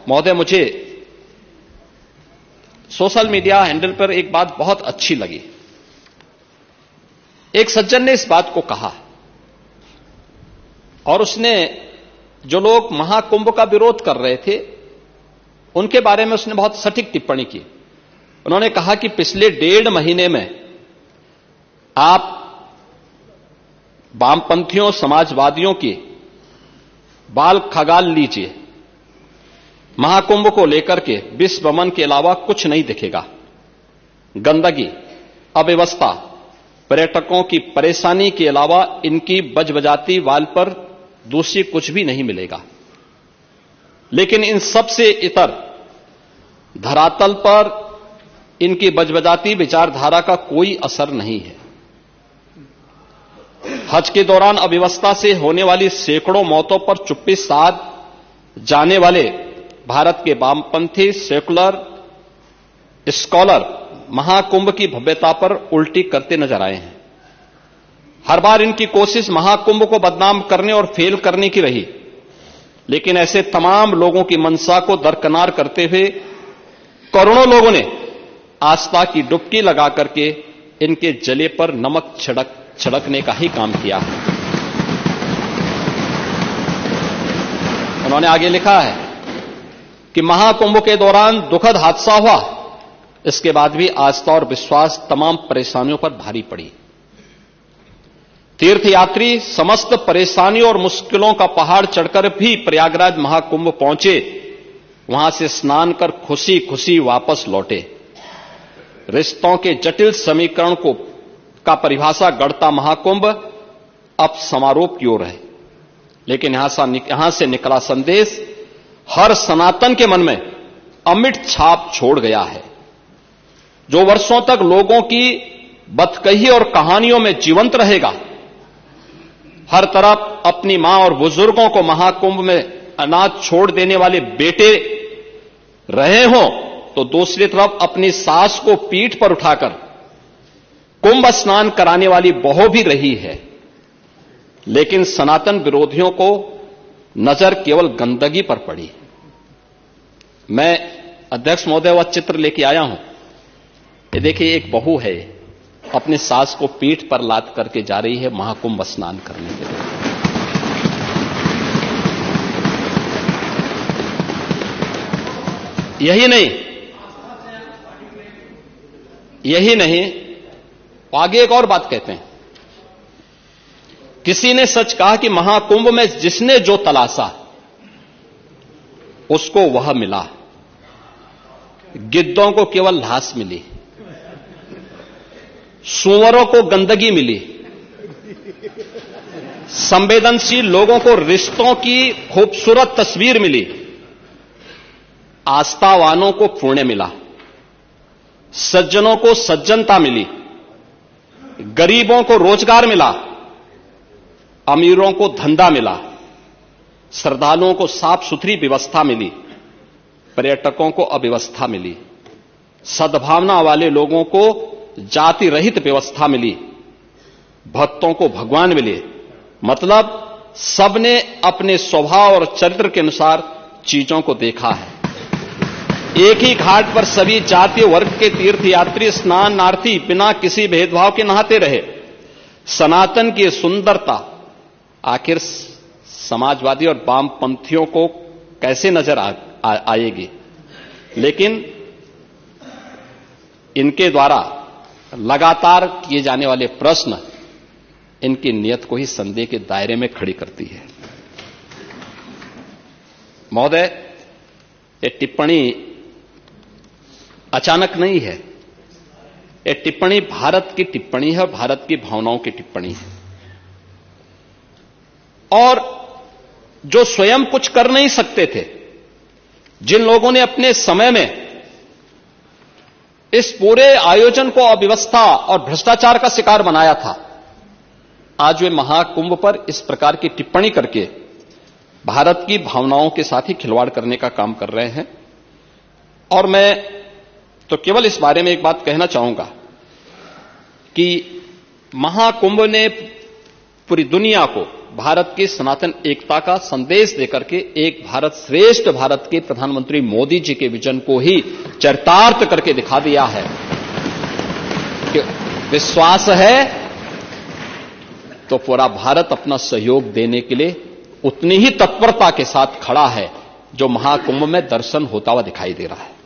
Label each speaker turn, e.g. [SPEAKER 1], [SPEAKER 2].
[SPEAKER 1] महोदय, मुझे social media handle पर एक बात बहुत अच्छी लगी। एक सज्जन ने इस बात को कहा और उसने जो लोग महाकुंभ का विरोध कर रहे थे उनके बारे में उसने बहुत सटीक टिप्पणी की। उन्होंने कहा कि पिछले 1.5 महीने में आप वामपंथियों, समाजवादियों की बाल खगाल लीजिए, महाकुंभ को लेकर के विश्व भ्रमण के अलावा कुछ नहीं दिखेगा। गंदगी, अव्यवस्था, पर्यटकों की परेशानी के अलावा इनकी बजबजाती वाल पर दूसरी कुछ भी नहीं मिलेगा। लेकिन इन सब से इतर धरातल पर इनकी बजबजाती विचारधारा का कोई असर नहीं है। हज के दौरान अव्यवस्था से होने वाली सैकड़ों मौतों पर चुप्पी साध जाने वाले भारत के वामपंथी सेकुलर स्कॉलर महाकुंभ की भव्यता पर उल्टी करते नजर आए हैं। हर बार इनकी कोशिश महाकुंभ को बदनाम करने और फेल करने की रही, लेकिन ऐसे तमाम लोगों की मंशा को दरकिनार करते हुए करोड़ों लोगों ने आस्था की डुबकी लगा करके इनके जले पर नमक छिड़कने का ही काम किया है। उन्होंने आगे लिखा है कि महाकुंभ के दौरान दुखद हादसा हुआ, इसके बाद भी आस्था और विश्वास तमाम परेशानियों पर भारी पड़ी। तीर्थयात्री समस्त परेशानियों और मुश्किलों का पहाड़ चढ़कर भी प्रयागराज महाकुंभ पहुंचे, वहां से स्नान कर खुशी खुशी वापस लौटे। रिश्तों के जटिल समीकरण का परिभाषा गढ़ता महाकुंभ अब समारोह की ओर है, लेकिन यहां से निकला संदेश हर सनातन के मन में अमिट छाप छोड़ गया है, जो वर्षों तक लोगों की बतकही और कहानियों में जीवंत रहेगा। हर तरफ अपनी मां और बुजुर्गों को महाकुंभ में अनाथ छोड़ देने वाले बेटे रहे हों, तो दूसरी तरफ अपनी सास को पीठ पर उठाकर कुंभ स्नान कराने वाली बहू भी रही है। लेकिन सनातन विरोधियों को नजर केवल गंदगी पर पड़ी। मैं अध्यक्ष महोदय वह चित्र लेके आया हूं। ये देखिए, एक बहू है, अपने सास को पीठ पर लाद करके जा रही है महाकुंभ स्नान करने के लिए। यही नहीं, आगे एक और बात कहते हैं। किसी ने सच कहा कि महाकुंभ में जिसने जो तलाशा उसको वह मिला। गिद्धों को केवल लाश मिली, सूअरों को गंदगी मिली, संवेदनशील लोगों को रिश्तों की खूबसूरत तस्वीर मिली, आस्थावानों को पुण्य मिला, सज्जनों को सज्जनता मिली, गरीबों को रोजगार मिला, अमीरों को धंधा मिला, श्रद्धालुओं को साफ सुथरी व्यवस्था मिली, पर्यटकों को अव्यवस्था मिली, सद्भावना वाले लोगों को जाति रहित व्यवस्था मिली, भक्तों को भगवान मिले। मतलब सबने अपने स्वभाव और चरित्र के अनुसार चीजों को देखा है। एक ही घाट पर सभी जातीय वर्ग के तीर्थयात्री स्नानार्थी बिना किसी भेदभाव के नहाते रहे। सनातन की सुंदरता आखिर समाजवादी और वामपंथियों को कैसे नजर आएगी? लेकिन इनके द्वारा लगातार किए जाने वाले प्रश्न इनकी नियत को ही संदेह के दायरे में खड़ी करती है। महोदय, ये टिप्पणी अचानक नहीं है। ये टिप्पणी भारत की टिप्पणी है, भारत की भावनाओं की टिप्पणी है। और जो स्वयं कुछ कर नहीं सकते थे, जिन लोगों ने अपने समय में इस पूरे आयोजन को अव्यवस्था और भ्रष्टाचार का शिकार बनाया था, आज वे महाकुंभ पर इस प्रकार की टिप्पणी करके भारत की भावनाओं के साथ ही खिलवाड़ करने का काम कर रहे हैं। और मैं तो केवल इस बारे में एक बात कहना चाहूंगा कि महाकुंभ ने पूरी दुनिया को भारत की सनातन एकता का संदेश देकर के एक भारत श्रेष्ठ भारत के प्रधानमंत्री मोदी जी के विजन को ही चरितार्थ करके दिखा दिया है कि विश्वास है तो पूरा भारत अपना सहयोग देने के लिए उतनी ही तत्परता के साथ खड़ा है जो महाकुंभ में दर्शन होता हुआ दिखाई दे रहा है।